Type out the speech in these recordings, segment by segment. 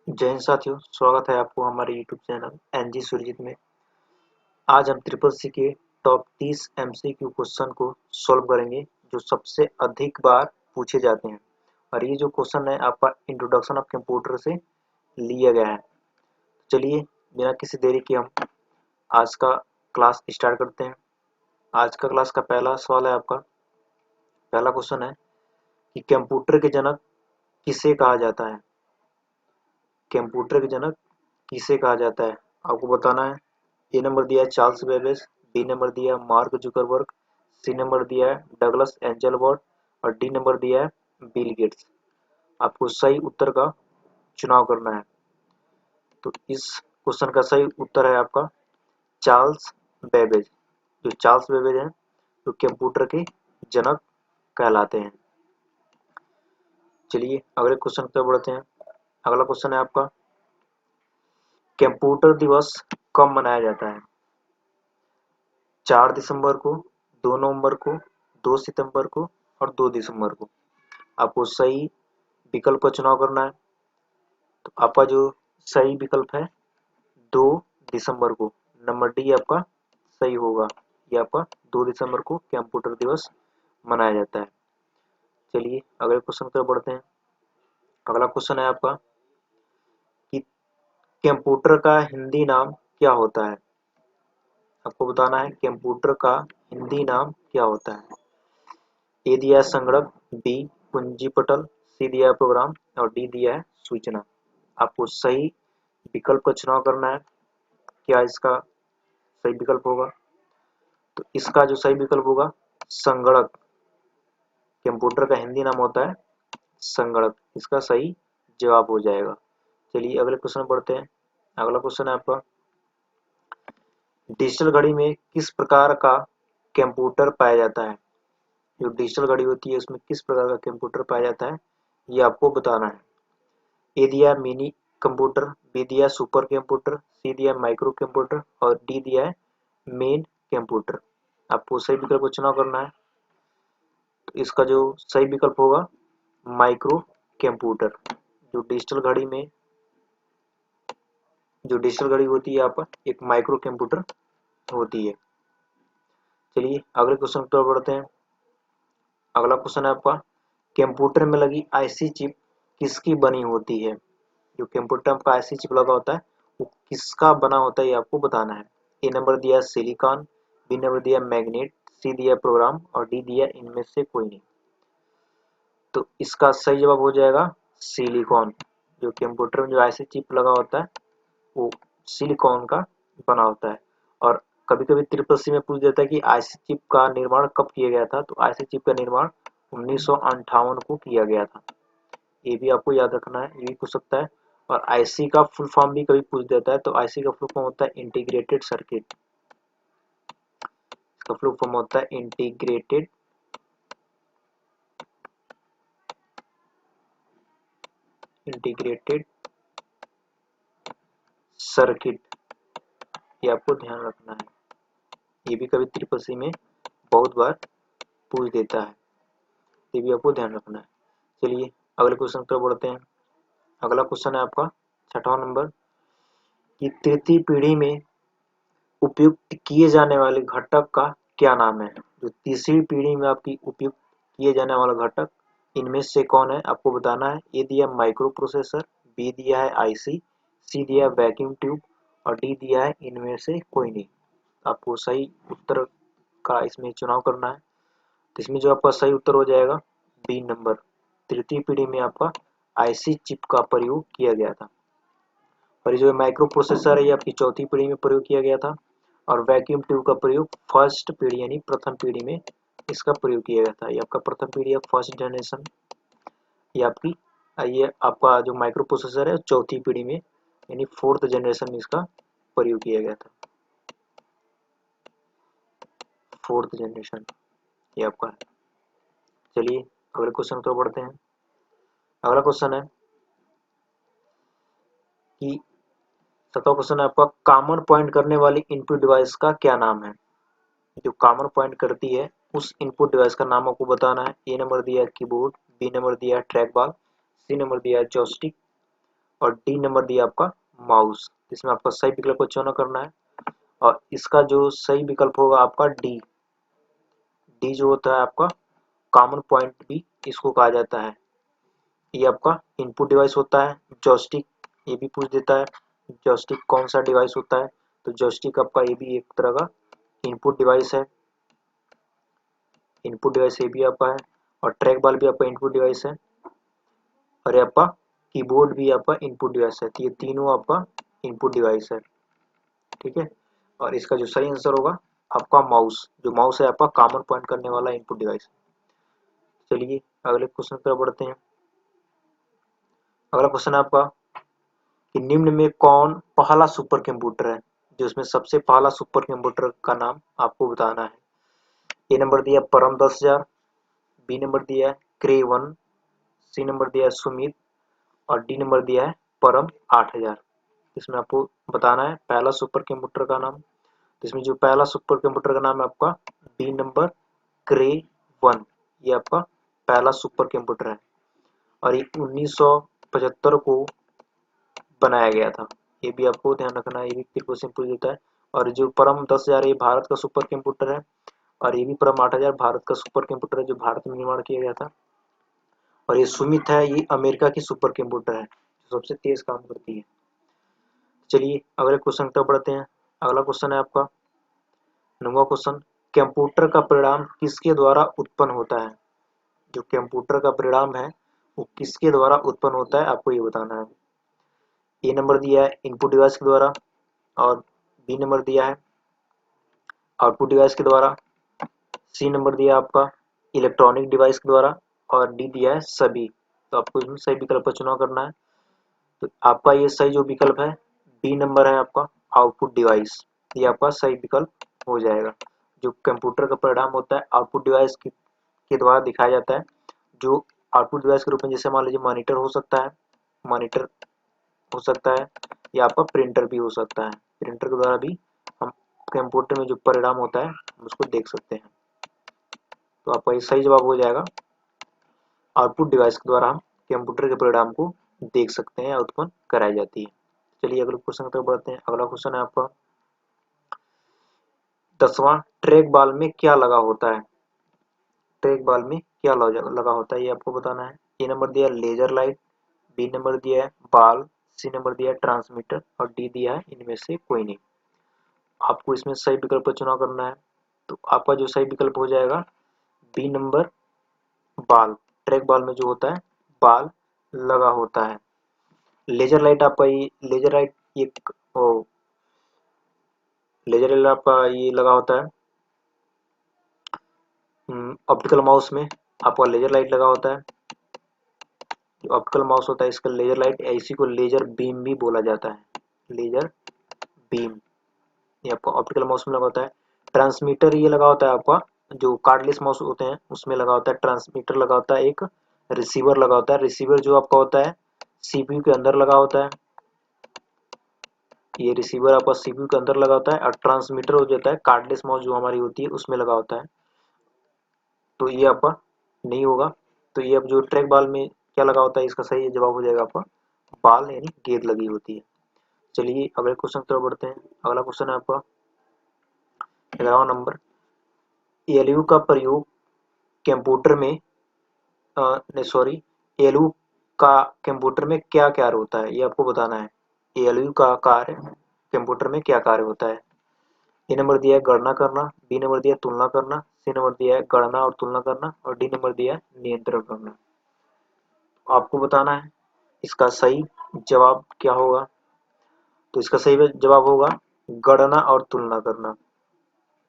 जय हिंद साथियों, स्वागत है आपको हमारे YouTube चैनल एनजी सुरजीत में। आज हम ट्रिपल सी के टॉप 30 एमसीक्यू क्वेश्चन को सॉल्व करेंगे जो सबसे अधिक बार पूछे जाते हैं। और ये जो क्वेश्चन है आपका इंट्रोडक्शन ऑफ कंप्यूटर से लिया गया है। चलिए बिना किसी देरी के हम आज का क्लास स्टार्ट करते हैं। आज का क्लास का पहला सवाल है, आपका पहला क्वेश्चन है कि कंप्यूटर के जनक किसे कहा जाता है। कंप्यूटर के जनक किसे कहा जाता है आपको बताना है। ए नंबर दिया है चार्ल्स बेबेज, बी नंबर दिया है मार्क जुकरबर्ग, सी नंबर दिया है डगलस एंजलबर्ट और डी नंबर दिया है बिल गेट्स। आपको सही उत्तर का चुनाव करना है। तो इस क्वेश्चन का सही उत्तर है आपका चार्ल्स बेबेज। जो चार्ल्स बेबेज हैं जो कंप्यूटर के जनक कहलाते हैं। चलिए अगले क्वेश्चन पर बढ़ते हैं। अगला क्वेश्चन है आपका कंप्यूटर दिवस कब मनाया जाता है। 4 दिसंबर को, 2 नवंबर को, 2 सितंबर को और 2 दिसंबर को। आपको सही विकल्प का चुनाव करना है। तो आपका जो सही विकल्प है 2 दिसंबर को, नंबर डी आपका सही होगा। ये आपका 2 दिसंबर को कंप्यूटर दिवस मनाया जाता है। चलिए अगले क्वेश्चन पर बढ़ते हैं। अगला क्वेश्चन है आपका कि कंप्यूटर का हिंदी नाम क्या होता है। आपको बताना है कंप्यूटर का हिंदी नाम क्या होता है। ए दिया है संगणक, बी कुंजी पटल, सी दिया है प्रोग्राम और डी दिया है सूचना। आपको सही विकल्प का चुनाव करना है। क्या इसका सही विकल्प होगा। तो इसका जो सही विकल्प होगा संगणक। कंप्यूटर का हिंदी नाम होता है संगणक। इसका सही जवाब हो जाएगा। चलिए अगले क्वेश्चन बढ़ते हैं। अगला क्वेश्चन है आपका डिजिटल घड़ी में किस प्रकार का कंप्यूटर पाया जाता है। जो डिजिटल घड़ी होती है उसमें किस प्रकार का कंप्यूटर पाया जाता है ये आपको बताना है। ए दिया है मिनी कंप्यूटर, बी दिया है सुपर कंप्यूटर, सी दिया है माइक्रो कंप्यूटर और डी दिया है मेन कंप्यूटर। आपको सही विकल्प को चुनाव करना है। तो इसका जो सही विकल्प होगा माइक्रो कंप्यूटर। जो डिजिटल घड़ी में जो डिजिटल घड़ी होती है आपका एक माइक्रो कंप्यूटर होती है। चलिए अगले क्वेश्चन पर बढ़ते हैं। अगला क्वेश्चन है आपका कंप्यूटर में लगी आईसी चिप किसकी बनी होती है। जो कंप्यूटर में आपका आईसी चिप लगा होता है वो किसका बना होता है ये आपको बताना है। ए नंबर दिया है सिलिकॉन, बी नंबर दिया है मैग्नेट, सी दिया है प्रोग्राम और डी दिया है इनमें से कोई नहीं। तो इसका सही जवाब हो जाएगा सिलिकॉन। जो कंप्यूटर में जो आईसी चिप लगा होता है वो सिलिकॉन का बना होता है। और कभी कभी ट्रिपल सी में पूछ देता है कि आईसी चिप का निर्माण कब किया गया था। तो आईसी चिप का निर्माण 1958 को किया गया था। ये भी आपको याद रखना है, ये भी पूछ सकता है। और आईसी का फुल फॉर्म भी कभी पूछ देता है। तो आईसी का फुल फॉर्म होता है इंटीग्रेटेड सर्किट। इसका फुल फॉर्म होता है इंटीग्रेटेड सर्किट। ये आपको ध्यान रखना है। ये भी कभी ट्रिपल सी में बहुत बार पूछ देता है। ये भी आपको ध्यान रखना है। चलिए अगले क्वेश्चन पर बढ़ते हैं। अगला क्वेश्चन है आपका 6वां नंबर कि तृतीय पीढ़ी में उपयुक्त किए जाने वाले घटक का क्या नाम है। जो तीसरी पीढ़ी में आपकी उपयुक्त किए जाने वाला घटक इनमें से कौन है आपको बताना है। ए दिया माइक्रो प्रोसेसर, बी दिया है आईसी, सी दिया है वैक्यूम ट्यूब और डी दिया है इनमें से कोई नहीं। आपको सही उत्तर का इसमें चुनाव करना है। तो इसमें जो आपका सही उत्तर हो जाएगा बी नंबर। तृतीय पीढ़ी में आपका आईसी चिप का प्रयोग किया गया था। और ये जो माइक्रो प्रोसेसर है ये आपकी चौथी पीढ़ी में प्रयोग किया गया था। और वैक्यूम ट्यूब का प्रयोग फर्स्ट पीढ़ी यानी प्रथम पीढ़ी में इसका प्रयोग किया गया था। ये आपका प्रथम पीढ़ी है, फर्स्ट जनरेशन। ये आपकी ये आपका जो माइक्रो प्रोसेसर है चौथी पीढ़ी में यानी फोर्थ जनरेशन में इसका प्रयोग किया गया था। फोर्थ जनरेशन ये आपका है। चलिए अगले क्वेश्चन पर बढ़ते हैं। अगला क्वेश्चन है कि 7वां क्वेश्चन है आपका कॉमन पॉइंट करने वाली इनपुट डिवाइस का क्या नाम है। जो कॉमन पॉइंट करती है उस इनपुट डिवाइस का नाम आपको बताना है। ए नंबर दिया है कीबोर्ड, बी नंबर दिया है ट्रैक बॉल, सी नंबर दिया है जॉयस्टिक और डी नंबर दिया आपका माउस। इसमें आपका सही विकल्प को चुनाव करना है और इसका जो सही विकल्प होगा आपका डी। डी जो होता है आपका कॉमन पॉइंट भी इसको कहा जाता है। ये आपका इनपुट डिवाइस होता है। जॉयस्टिक ये भी पूछ देता है, जॉयस्टिक कौन सा डिवाइस होता है, तो जॉयस्टिक आपका ये भी एक तरह का इनपुट डिवाइस है। इनपुट डिवाइस ये भी आपका है और ट्रैक बॉल भी आपका इनपुट डिवाइस है और ये आपका कीबोर्ड भी आपका इनपुट डिवाइस है। तो ये तीनों आपका इनपुट डिवाइस है, ठीक है। और इसका जो सही आंसर होगा आपका माउस, जो माउस है आपका कॉमन पॉइंट करने वाला इनपुट डिवाइस। चलिए अगले क्वेश्चन पर बढ़ते हैं। अगला क्वेश्चन है आपका कि निम्न में कौन पहला सुपर कंप्यूटर है, जो इसमें सबसे पहला सुपर कंप्यूटर का नाम आपको बताना है। ए नंबर दिया परम 10,000, बी नंबर दिया है क्रे 1, सी नंबर दिया है सुमित और डी नंबर दिया है परम 8,000। इसमें आपको बताना है पहला सुपर कंप्यूटर का नाम। इसमें जो पहला सुपर कंप्यूटर का नाम है आपका बी नंबर क्रे 1, ये आपका पहला सुपर कंप्यूटर है और ये 1975 को बनाया गया था। ये भी आपको ध्यान रखना है, ये भी क्वेश्चन पूछ देता है। और जो परम 10,000 ये भारत का सुपर कंप्यूटर है और ये भी परम 8,000 भारत का सुपर कंप्यूटर है जो भारत में निर्माण किया गया था। और ये सुमित है, ये अमेरिका की सुपर कंप्यूटर है जो सबसे तेज काम करती है। चलिए अगले क्वेश्चन तक बढ़ते हैं। अगला क्वेश्चन है आपका 9वां क्वेश्चन, कंप्यूटर का परिणाम किसके द्वारा उत्पन्न होता है। जो कंप्यूटर का परिणाम है वो किसके द्वारा उत्पन्न होता है आपको ये बताना है। ए नंबर दिया है इनपुट डिवाइस के द्वारा और बी नंबर दिया है आउटपुट डिवाइस के द्वारा, सी नंबर दिया है आपका इलेक्ट्रॉनिक डिवाइस के द्वारा और डी दिया है सभी। तो आपको इसमें सही विकल्प का चुनाव करना है। तो आपका ये सही जो विकल्प है बी नंबर है आपका आउटपुट डिवाइस, ये आपका सही विकल्प हो जाएगा। जो कंप्यूटर का परिणाम होता है आउटपुट डिवाइस के द्वारा दिखाया जाता है। जो आउटपुट डिवाइस के रूप में जैसे मान लीजिए मॉनिटर हो सकता है, मॉनिटर हो सकता है या आपका प्रिंटर भी हो सकता है। प्रिंटर के द्वारा भी हम कंप्यूटर में जो परिणाम होता है उसको देख सकते हैं। तो आपका ये सही जवाब हो जाएगा, आउटपुट डिवाइस के द्वारा हम कंप्यूटर के परिणाम को देख सकते हैं या उत्पन्न कराई जाती है। चलिए अगले क्वेश्चन की तरफ बढ़ते हैं। अगला क्वेश्चन है आपका 10वां, ट्रैक बॉल में क्या लगा होता है। ट्रैक बॉल में क्या लगा होता है ये आपको बताना है। ए नंबर दिया है लेजर लाइट, बी नंबर दिया है बॉल, सी नंबर दिया है ट्रांसमीटर और डी दिया है इनमें से कोई नहीं। आपको इसमें सही विकल्प का चुनाव करना है। तो आपका जो सही विकल्प हो जाएगा B number ball. Track ball में जो होता है बॉल लगा होता है। लेजर लाइट आपका ये लेजर लाइट एक लेजर लाइट आपका ये लगा होता है ऑप्टिकल माउस में आपका लेजर लाइट लगा होता है। जो ऑप्टिकल माउस होता है इसका लेजर लाइट, इसी को लेजर बीम भी बोला जाता है। लेजर बीम ये आपका ऑप्टिकल माउस में लगा होता है। ट्रांसमीटर ये लगा होता है आपका जो कार्डलेस माउस होते हैं उसमें लगा होता है। ट्रांसमीटर लगा होता है, एक रिसीवर लगा होता है। रिसीवर जो आपका होता है सीपीयू के अंदर लगा होता है। ये रिसीवर आपका सीपीयू के अंदर लगा होता है और ट्रांसमीटर हो जाता है कार्डलेस माउस जो हमारी होती है उसमें लगा होता है। तो ये आपका नहीं होगा। तो ये अब जो ट्रैक बॉल में क्या लगा होता है इसका सही जवाब हो जाएगा आपका बॉल यानी गेंद लगी होती है। चलिए अगले क्वेश्चन की तरफ बढ़ते हैं। अगला क्वेश्चन है आपका 11वां नंबर, एलयू का प्रयोग कंप्यूटर में नहीं सॉरी एलयू का कंप्यूटर में क्या कार्य होता है ये आपको बताना है। एलयू का कार्य कंप्यूटर में क्या कार्य होता है। ए नंबर दिया है गणना करना, बी नंबर दिया है तुलना करना, सी नंबर दिया है गणना और तुलना करना और डी नंबर दिया है नियंत्रण करना। आपको बताना है इसका सही जवाब क्या होगा। तो इसका सही जवाब होगा गणना और तुलना करना,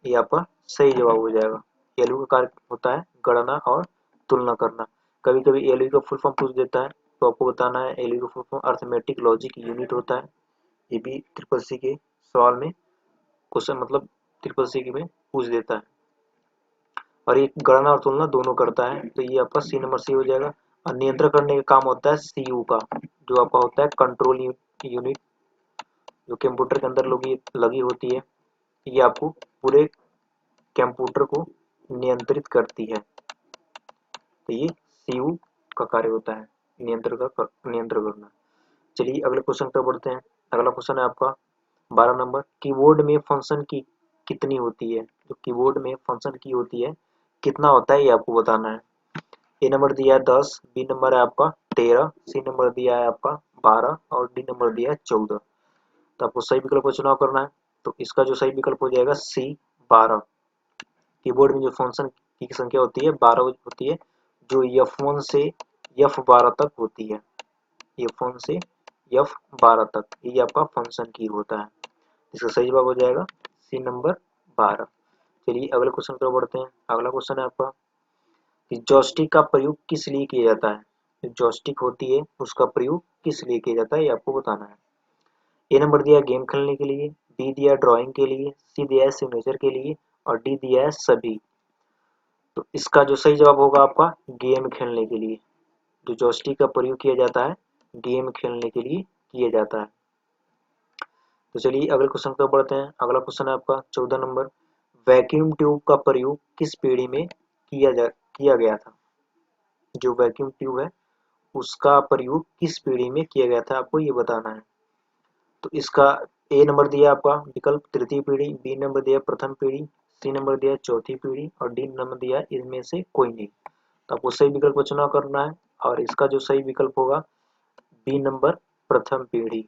ये आपका सही जवाब हो जाएगा। एलयू का कार्य होता है गणना और तुलना करना। कभी कभी एलयू का फुल फॉर्म पूछ देता है तो आपको बताना है एलयू का full form arithmetic logic unit होता है। ये भी ट्रिपल सी के सवाल में क्वेश्चन मतलब ट्रिपल सी के में पूछ देता है और ये गणना और तुलना दोनों करता है। तो ये आपका सी नंबर सी हो जाएगा। और नियंत्रण करने का काम होता है सीयू का, जो आपका होता है कंट्रोल यूनिट, जो कंप्यूटर के अंदर लगी होती है। ये आपको पूरे कंप्यूटर को नियंत्रित करती है। तो ये सीयू का कार्य होता है नियंत्रण करना। चलिए अगले क्वेश्चन पर बढ़ते हैं। अगला क्वेश्चन है आपका 12 नंबर, कीबोर्ड में फंक्शन की कितनी होती है? जो कीबोर्ड में फंक्शन की होती है कितना होता है ये आपको बताना है। ए नंबर दिया है 10, बी नंबर है आपका 13, सी नंबर दिया है आपका 12 और डी नंबर दिया है 14। तो आपको सही विकल्प का चुनाव करना है। तो इसका जो सही विकल्प हो जाएगा सी 12। कीबोर्ड में जो फंक्शन की संख्या होती है 12 होती है, जो F1 से F12 तक होती है। F1 से F12 तक ये आपका फंक्शन की होता है। इसका सही जवाब हो जाएगा सी नंबर 12। चलिए अगले क्वेश्चन पर बढ़ते हैं। अगला क्वेश्चन है आपका कि जॉयस्टिक का प्रयोग किस लिए किया जाता है? जो जॉयस्टिक होती है उसका प्रयोग किस लिए किया जाता है ये आपको बताना है। ए नंबर दिया है गेम खेलने के लिए, बी दिया है ड्राइंग के लिए, सी दिया है सिग्नेचर के लिए और डी दिया है सभी। तो इसका जो सही जवाब होगा आपका गेम खेलने के लिए। जो जॉयस्टिक का प्रयोग किया जाता है गेम खेलने के लिए किया जाता है। तो चलिए अगले क्वेश्चन पर बढ़ते हैं। अगला क्वेश्चन है आपका 14 नंबर, वैक्यूम ट्यूब का प्रयोग किस पीढ़ी में किया गया था? जो वैक्यूम ट्यूब है उसका प्रयोग किस पीढ़ी में किया गया था आपको ये बताना है। तो इसका ए नंबर दिया आपका विकल्प तृतीय पीढ़ी, बी नंबर दिया प्रथम पीढ़ी, सी नंबर दिया चौथी पीढ़ी और डी नंबर दिया इनमें से कोई नहीं। तो आपको सही विकल्प का चुनाव करना है और इसका जो सही विकल्प होगा बी नंबर प्रथम पीढ़ी।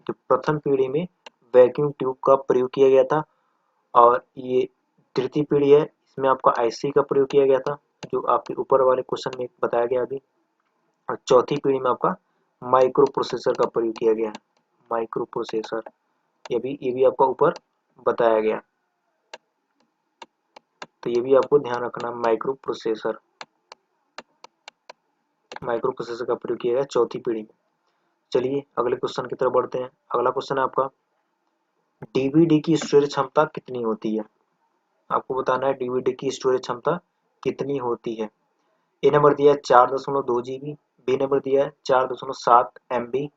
तो प्रथम पीढ़ी में वैक्यूम ट्यूब का प्रयोग किया गया था और ये तृतीय पीढ़ी है इसमें आपका आईसी का प्रयोग किया गया था जो आपके ऊपर वाले क्वेश्चन में बताया गया अभी। और चौथी पीढ़ी में आपका माइक्रो प्रोसेसर का प्रयोग किया गया है। माइक्रो प्रोसेसर ये भी आपका ऊपर बताया गया। तो ये भी आपको ध्यान रखना, माइक्रो प्रोसेसर का प्रयोग किया गया चौथी पीढ़ी में। चलिए अगले क्वेश्चन की तरफ बढ़ते हैं। अगला क्वेश्चन है आपका डीवीडी की स्टोरेज क्षमता कितनी होती है? आपको बताना है डीवीडी की स्टोरेज क्षमता कितनी होती है। ए नंबर दिया है 4.2 जीबी, बी नंबर दिया है 4.7 एमबी,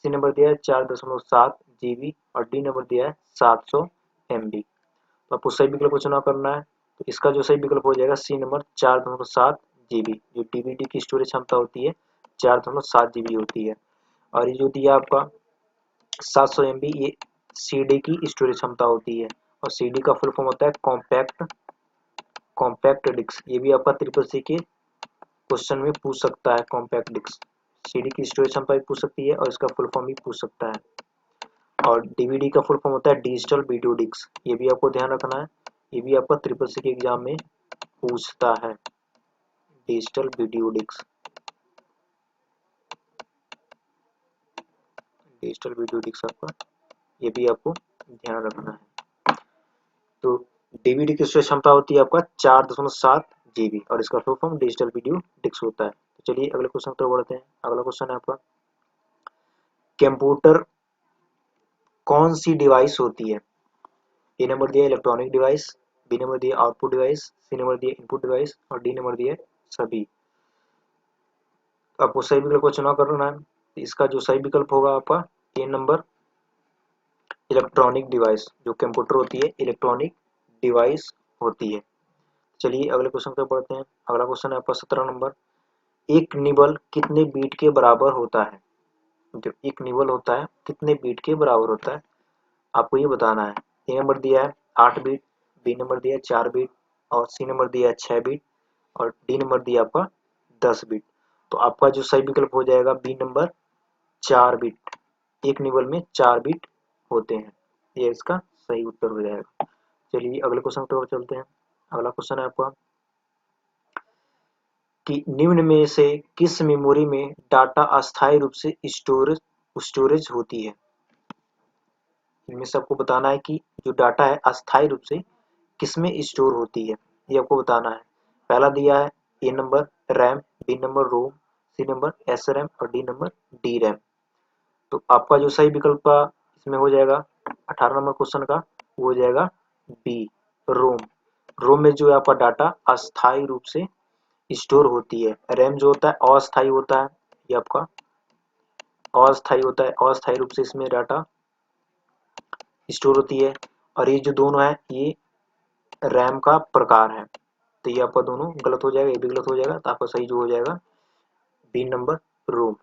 सी नंबर दिया है 4.7 जीबी और डी नंबर दिया है 700 एमबी। तो आपको सही विकल्प का चुनाव करना है। तो इसका जो सही विकल्प हो जाएगा सी नंबर 4.7 जीबी। जो डीवीडी की स्टोरेज क्षमता होती है 4.7 जीबी होती है। और ये जो दिया आपका 700 एमबी ये सीडी की स्टोरेज क्षमता होती है और सीडी का फुल फॉर्म होता है कॉम्पैक्ट डिस्क। ये भी आपका ट्रिपल सी के क्वेश्चन में पूछ सकता है। कॉम्पैक्ट डिस्क सीडी की स्टोरेज क्षमता भी पूछ सकती है और इसका फुल फॉर्म भी पूछ सकता है। और डीवीडी का फुल फॉर्म होता है डिजिटल वीडियो डिस्क। ये भी आपको ध्यान रखना है, ये भी आपका ट्रिपल सी के एग्जाम में पूछता है। Digital video disc, digital video disc आपका ये भी आपको ध्यान रखना है। तो डीवीडी की स्टोरेज क्षमता होती है आपका 4.7 जीबी और इसका full form digital video disc होता है। तो चलिए अगले क्वेश्चन पर बढ़ते हैं। अगला क्वेश्चन है आपका कंप्यूटर कौन सी डिवाइस होती है? ए नंबर दिया इलेक्ट्रॉनिक डिवाइस, बी नंबर दिया आउटपुट डिवाइस, सी नंबर दिया इनपुट डिवाइस और डी नंबर दिया सभी। तो आपको सही विकल्प का चुनाव करना है। इसका जो सही विकल्प होगा आपका ए नंबर इलेक्ट्रॉनिक डिवाइस। जो कंप्यूटर होती है इलेक्ट्रॉनिक डिवाइस होती है। चलिए अगले क्वेश्चन पे बढ़ते हैं। अगला क्वेश्चन है आपका 17 नंबर, एक निबल कितने बीट के बराबर होता है? जो एक निबल होता है कितने बीट के बराबर होता है आपको ये बताना है। ए नंबर दिया है 8 बीट, बी नंबर दिया है 4 बीट और सी नंबर दिया है 6 बीट और डी नंबर दिया आपका 10 बीट। तो आपका जो सही विकल्प हो जाएगा बी नंबर 4 बीट। एक निबल में 4 बीट होते हैं, ये इसका सही उत्तर हो जाएगा। चलिए अगले क्वेश्चन की ओर चलते हैं। अगला क्वेश्चन है आपका कि निम्न में से किस मेमोरी में डाटा अस्थायी रूप से स्टोरेज होती है? इनमें से आपको बताना है कि जो डाटा है अस्थायी रूप से किसमें स्टोर होती है, ये आपको बताना है। पहला दिया है ए नंबर रैम, बी नंबर रोम, सी नंबर एस रैम और डी नंबर डी रैम। तो आपका जो सही विकल्प का इसमें हो जाएगा 18 नंबर क्वेश्चन का वो हो जाएगा बी रोम। रोम में जो है आपका डाटा अस्थायी रूप से स्टोर होती है। रैम जो होता है अस्थायी होता है, ये आपका अस्थायी होता है, अस्थायी रूप से इसमें डाटा स्टोर होती है। और ये जो दोनों है ये रैम का प्रकार है। तो ये आपका दोनों गलत हो जाएगा, ये भी गलत हो जाएगा। तो आपका सही जो हो जाएगा बी नंबर रोम।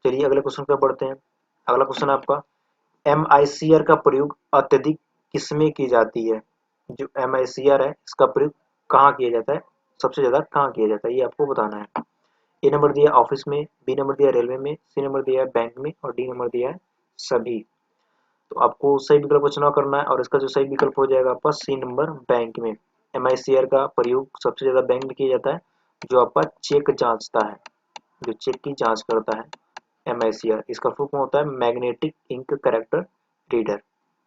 चलिए अगले क्वेश्चन पे बढ़ते हैं। अगला क्वेश्चन आपका MICR का प्रयोग अत्यधिक किसमें की जाती है? जो MICR है इसका प्रयोग कहाँ किया जाता है, सबसे ज्यादा कहाँ किया जाता है, ये आपको बताना है। ए नंबर दिया है ऑफिस में, बी नंबर दिया है रेलवे में, सी नंबर दिया है बैंक में और डी नंबर दिया है सभी। तो आपको सही विकल्प का चुनाव करना है और इसका जो सही विकल्प हो जाएगा आपका सी नंबर बैंक में। MICR का प्रयोग सबसे ज्यादा बैंक में किया जाता है, जो आपका चेक जांचता है, जो चेक की जांच करता है। MICR इसका फुल फॉर्म होता है मैग्नेटिक इंक कैरेक्टर रीडर।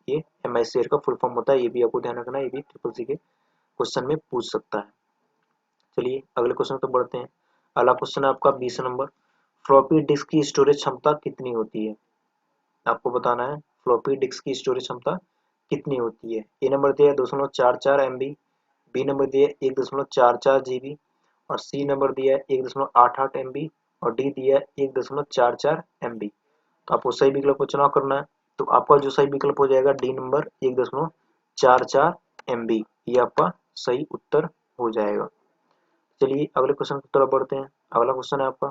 ये MICR का फुल फॉर्म होता है, ये भी आपको ध्यान रखना है, ये भी ट्रिपल सी के क्वेश्चन में पूछ सकता है। चलिए अगले क्वेश्चन पे बढ़ते हैं। अगला क्वेश्चन है आपका 20 नंबर, फ्लॉपी डिस्क की स्टोरेज क्षमता कितनी होती है? आपको बताना है फ्लॉपी डिस्क की स्टोरेज क्षमता कितनी होती है। ए नंबर दिया है 2.44 MB, बी नंबर दिया है 1.44 GB और सी नंबर दिया है 1.88 MB और डी दिया है 1.44 MB। तो आपको सही विकल्प का चुनाव करना है। तो आपका जो सही विकल्प हो जाएगा डी नंबर 1.44 MB, ये आपका सही उत्तर हो जाएगा। चलिए अगले क्वेश्चन की तरफ बढ़ते हैं। अगला क्वेश्चन है आपका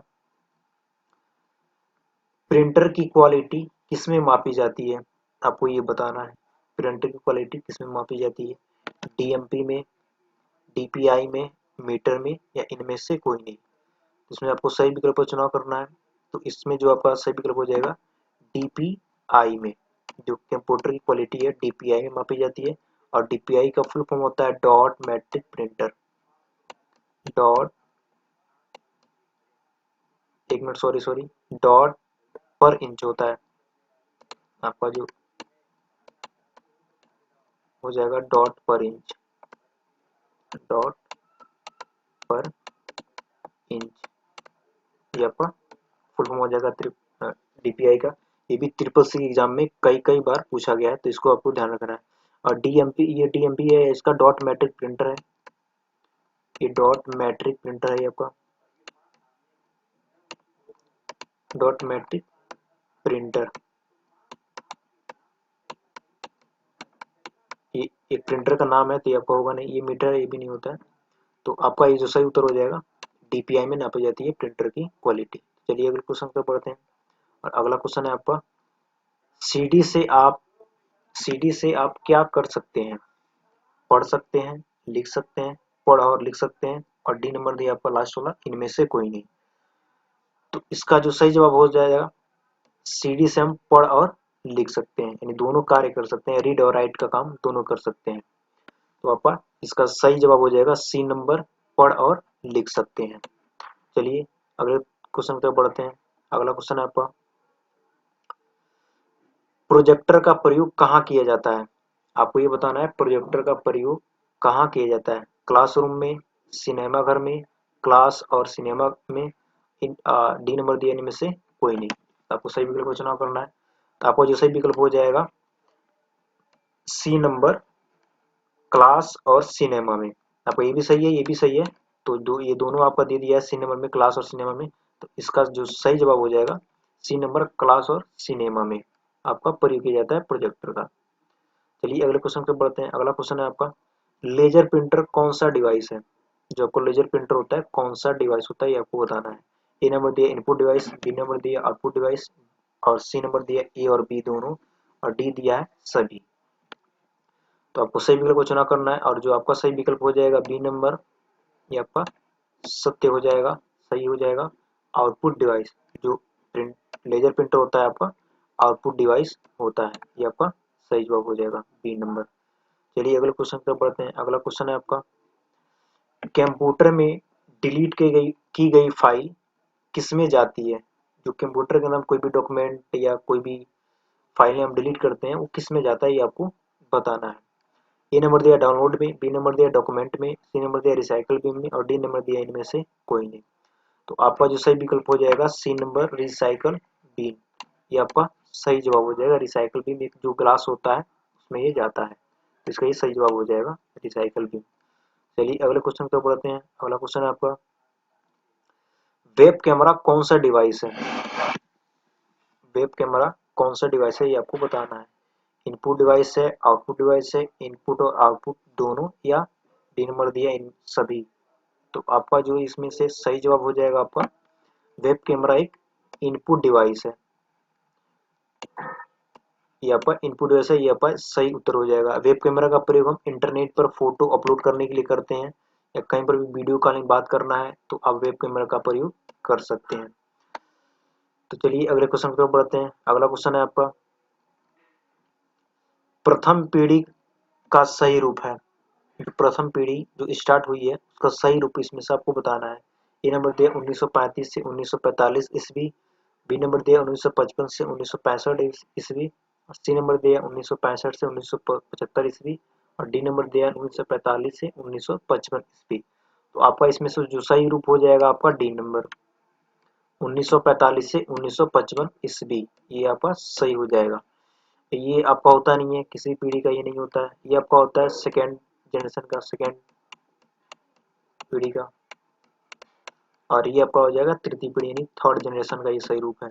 प्रिंटर की क्वालिटी किसमें मापी जाती है? आपको ये बताना है प्रिंटर की क्वालिटी किसमें मापी जाती है, DMP में, DPI में, मीटर में या इनमें से कोई नहीं। इसमें आपको सही विकल्प का चुनाव करना है। तो इसमें जो आपका सही विकल्प हो जाएगा DPI में, जो कंप्यूटर की क्वालिटी है DPI में मापी जाती है और DPI का फुल फॉर्म होता है डॉट मैट्रिक प्रिंटर। डॉट, एक मिनट, सॉरी, डॉट पर इंच होता है आपका, जो हो जाएगा डॉट पर इंच, डॉट पर इंच, ये आपका फुल फॉर्म हो जाएगा DPI का। ये भी ट्रिपल सी एग्जाम में कई कई बार पूछा गया है, तो इसको आपको ध्यान रखना है। और DMP, ये DMP है, इसका डॉट मैट्रिक प्रिंटर है, ये डॉट मैट्रिक प्रिंटर है, ये आपका डॉट मैट्रिक प्रिंटर। ये एक प्रिंटर का नाम है, तो ये आपका होगा नहीं, ये मीटर है, ये भी नहीं होता है। तो आपका ये जो सही उत्तर हो जाएगा DPI में नापी जाती है प्रिंटर की क्वालिटी। चलिए अगले क्वेश्चन पे पढ़ते हैं। और अगला क्वेश्चन है आपका सीडी से आप सीडी से आप क्या कर सकते हैं? पढ़ सकते हैं, लिख सकते हैं, पढ़ और लिख सकते हैं और डी नंबर दिया आपका लास्ट वाला इनमें से कोई नहीं। तो इसका जो सही जवाब हो जाएगा सीडी से हम पढ़ और लिख सकते हैं, यानी दोनों कार्य कर सकते हैं, रीड और राइट का काम दोनों कर सकते हैं। तो आपका इसका सही जवाब हो जाएगा सी नंबर, पढ़ और लिख सकते हैं। चलिए अगले क्वेश्चन पे बढ़ते हैं। अगला क्वेश्चन है आपका प्रोजेक्टर का प्रयोग कहाँ किया जाता है? आपको ये बताना है प्रोजेक्टर का प्रयोग कहाँ किया जाता है, क्लासरूम में, सिनेमा घर में, क्लास और सिनेमा में, डी नंबर दिया इनमें से कोई नहीं। तो आपको सही विकल्प का चुनाव करना है। तो आपको जो सही विकल्प हो जाएगा सी नंबर, क्लास और सिनेमा में। आपको ये भी सही है, ये भी सही है, तो ये दोनों आपका दे दिया है सी नंबर में, क्लास और सिनेमा में। तो इसका जो सही जवाब हो जाएगा सी नंबर, क्लास और सिनेमा में आपका प्रयोग किया जाता है प्रोजेक्टर का। चलिए अगले क्वेश्चन पे बढ़ते हैं। अगला क्वेश्चन है आपका लेजर प्रिंटर कौन सा डिवाइस है? जो आपको लेजर प्रिंटर होता है कौन सा डिवाइस होता है, ये आपको बताना है। ए नंबर दिया इनपुट डिवाइस, बी नंबर दिया आउटपुट डिवाइस और सी नंबर दिया ए और बी दोनों और डी दिया है सभी। तो आपको सही विकल्प को चुनाव करना है और जो आपका सही विकल्प हो जाएगा बी नंबर, ये आपका सत्य हो जाएगा, सही हो जाएगा। आउटपुट डिवाइस, जो प्रिंट लेजर प्रिंटर होता है आपका आउटपुट डिवाइस होता है, ये आपका सही जवाब हो जाएगा बी नंबर। चलिए अगले क्वेश्चन पर बढ़ते हैं। अगला क्वेश्चन है आपका कंप्यूटर में डिलीट की गई फाइल किसमें जाती है? जो कंप्यूटर के अंदर कोई भी डॉक्यूमेंट या कोई भी फाइलें हम डिलीट करते हैं वो किसमें जाता है, ये आपको बताना है। ए नंबर दिया डाउनलोड में, बी नंबर दिया डॉक्यूमेंट में, सी नंबर दिया रिसाइकल बिन में और डी नंबर दिया इनमें से कोई नहीं। तो आपका जो सही विकल्प हो जाएगा सी नंबर, रिसाइकल बिन, ये आपका सही जवाब हो जाएगा। रिसाइकल बिन एक जो ग्लास होता है उसमें ये जाता है, इसका ये सही जवाब हो जाएगा रिसाइकल बिन। चलिए अगले क्वेश्चन पर बढ़ते हैं। अगला क्वेश्चन है आपका वेब कैमरा कौन सा डिवाइस है? वेब कैमरा कौन सा डिवाइस है, ये आपको बताना है। इनपुट डिवाइस है, आउटपुट डिवाइस है, इनपुट और आउटपुट दोनों या डी नंबर दिया इन सभी। तो आपका जो इसमें से सही जवाब हो जाएगा आपका वेब कैमरा एक इनपुट डिवाइस है, ये आपका इनपुट डिवाइस है, ये आपका सही उत्तर हो जाएगा। वेब कैमरा का प्रयोग हम इंटरनेट पर फोटो अपलोड करने के लिए करते हैं या कहीं पर भी वीडियो कॉलिंग बात करना है तो आप वेब कैमरा का प्रयोग कर सकते हैं। तो चलिए अगले क्वेश्चन की तरफ बढ़ते हैं। अगला क्वेश्चन है आपका, प्रथम पीढ़ी का सही रूप है। जो प्रथम पीढ़ी जो स्टार्ट हुई है उसका सही रूप इसमें से आपको बताना है। ए नंबर दिया 1935 से 1945 ईस्वी, बी नंबर दिया 1955 से 1965 ईस्वी, सी नंबर दिया 1965 से 1975 ईस्वी और डी नंबर दिया 1945 से 1955 ईस्वी। तो आपका इसमें से जो सही रूप हो जाएगा आपका डी नंबर 1945 से 1955 ईस्वी, ये आपका सही हो जाएगा। ये आपका होता नहीं है, किसी पीढ़ी का ये नहीं होता है, ये आपका होता है सेकेंड जनरेशन का, सेकेंड पीढ़ी का, और ये आपका हो जाएगा तृतीय पीढ़ी यानी थर्ड जनरेशन का ये सही रूप है।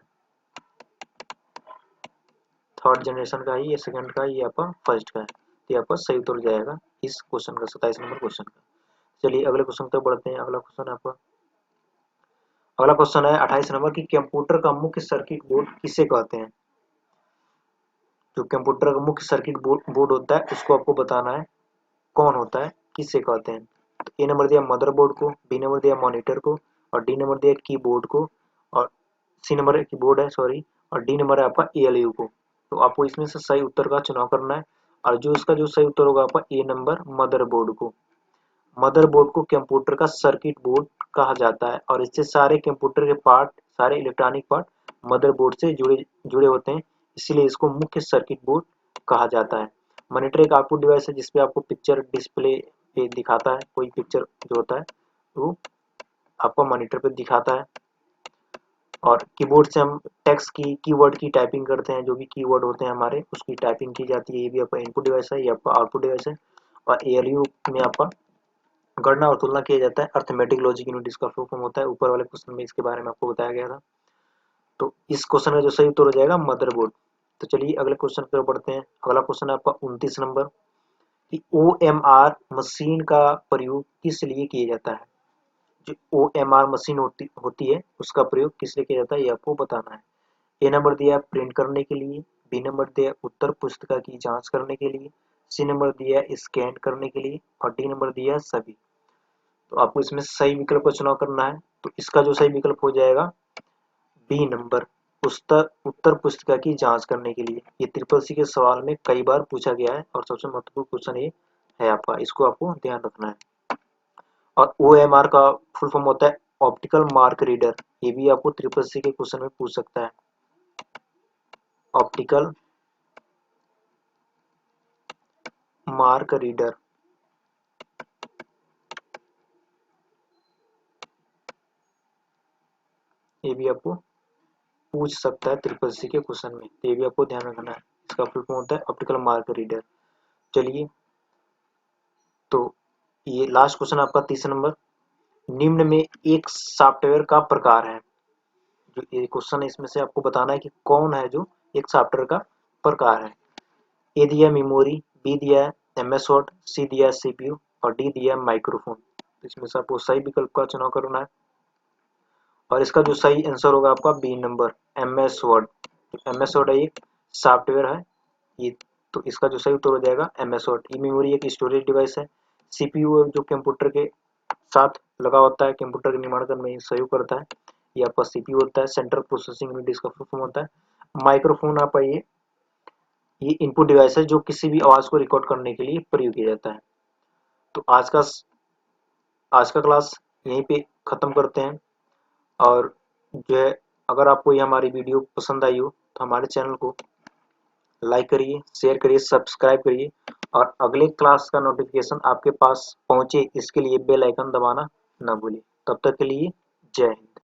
थर्ड जनरेशन का ही, ये सेकंड का, ये आपका फर्स्ट का है। तो ये आपका सही उत्तर हो जाएगा इस क्वेश्चन का, 27 नंबर क्वेश्चन का। चलिए अगले क्वेश्चन तक बढ़ते हैं। अगला क्वेश्चन है आपका, अगला क्वेश्चन है 28 नंबर की, कंप्यूटर का मुख्य सर्किट बोर्ड किसे कहते हैं। जो कंप्यूटर का मुख्य सर्किट बोर्ड होता है उसको आपको बताना है कौन होता है, किसे कहते हैं। तो ए नंबर दिया मदरबोर्ड को, बी नंबर दिया मॉनिटर को और डी नंबर दिया कीबोर्ड को और सी नंबर कीबोर्ड है सॉरी, और डी नंबर है आपका एएलयू को। तो आपको इसमें से सही उत्तर का चुनाव करना है और जो इसका जो सही उत्तर होगा आपका ए नंबर मदरबोर्ड को। मदरबोर्ड को कंप्यूटर का सर्किट बोर्ड कहा जाता है और इससे सारे कंप्यूटर के पार्ट, सारे इलेक्ट्रॉनिक पार्ट मदरबोर्ड से जुड़े जुड़े होते हैं, इसीलिए इसको मुख्य सर्किट बोर्ड कहा जाता है। मॉनिटर एक आउटपुट डिवाइस है जिसपे आपको पिक्चर डिस्प्ले पे दिखाता है, कोई पिक्चर जो होता है वो आपको मॉनिटर पे दिखाता है। और कीबोर्ड से हम टेक्स्ट की कीवर्ड की टाइपिंग करते हैं, जो भी कीवर्ड होते हैं हमारे उसकी टाइपिंग की जाती है। ये भी आपका इनपुट डिवाइस है, ये आपका आउटपुट डिवाइस है। और एएलयू में आपका गणना और तुलना किया जाता है, अर्थमेटिक लॉजिक यूनिट इसका फुल फॉर्म होता है। ऊपर वाले क्वेश्चन में इसके बारे में आपको बताया गया था। तो इस क्वेश्चन का जो सही उत्तर हो जाएगा मदरबोर्ड। तो चलिए अगले क्वेश्चन पर बढ़ते हैं। अगला क्वेश्चन है आपका 29 नंबर कि OMR मशीन का प्रयोग किस लिए किया जाता है। जो OMR मशीन होती है उसका प्रयोग किस लिए किया जाता है ये आपको बताना है। ए नंबर दिया प्रिंट करने के लिए, बी नंबर दिया उत्तर पुस्तिका की जांच करने के लिए, सी नंबर दिया स्कैन करने के लिए और डी नंबर दिया सभी। तो आपको इसमें सही विकल्प का चुनाव करना है। तो इसका जो सही विकल्प हो जाएगा बी नंबर उत्तर पुस्तिका की जांच करने के लिए। ये ट्रिपल सी के सवाल में कई बार पूछा गया है और सबसे महत्वपूर्ण क्वेश्चन ये है आपका, इसको आपको ध्यान रखना है। और OMR का फुल फॉर्म होता है ऑप्टिकल मार्क रीडर, ये भी आपको ट्रिपल सी के क्वेश्चन में पूछ सकता है। ऑप्टिकल मार्क रीडर, ये भी आपको पूछ सकता है ट्रिपल सी के क्वेश्चन में, तो ये भी आपको ध्यान रखना है। इसका फुल फॉर्म होता है ऑप्टिकल मार्क रीडर। चलिए तो ये लास्ट क्वेश्चन आपका 30 नंबर, निम्न में एक सॉफ्टवेयर का प्रकार है। जो ये क्वेश्चन है इसमें से आपको बताना है कि कौन है जो एक सॉफ्टवेयर का प्रकार है। ए दिया मेमोरी, बी दिया MS वर्ड, सी दिया CPU और डी दिया माइक्रोफोन। तो इसमें से आपको सही विकल्प का चुनाव करना है और इसका जो सही आंसर होगा आपका B number MS word. MS word एक सॉफ्टवेयर है ये, तो इसका जो सही उत्तर हो जाएगा MS वर्ड। ये मेमोरी एक स्टोरेज डिवाइस है। CPU जो कंप्यूटर के साथ लगा होता है, कंप्यूटर के निर्माण करने में सहयोग करता है, ये आपका CPU होता है। सेंट्रल प्रोसेसिंग यूनिट इसका फुल फॉर्म होता है। माइक्रोफोन आपका ये इनपुट डिवाइस है जो किसी भी आवाज को रिकॉर्ड करने के लिए प्रयोग किया जाता है। तो आज का क्लास यहीं पे खत्म करते हैं और जो है अगर आपको ये हमारी वीडियो पसंद आई हो तो हमारे चैनल को लाइक करिए, शेयर करिए, सब्सक्राइब करिए और अगले क्लास का नोटिफिकेशन आपके पास पहुंचे इसके लिए बेल आइकन दबाना ना भूलिए। तब तक के लिए जय हिंद।